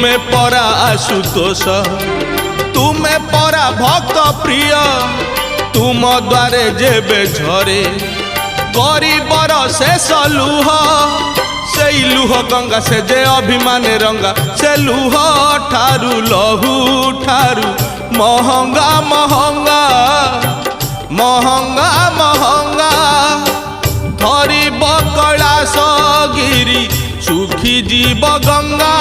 तुमे परा आशुतोष तुमे परा भक्त प्रिय तुम द्वारे जेबे झरे गरीबर शेष लुह से लुह गंगा से जे अभिमान रंगा से लुह ठारू लहू ठारू महंगा महंगा महंगा महंगा धरी कैलाश गिरी सुखी जीव गंगा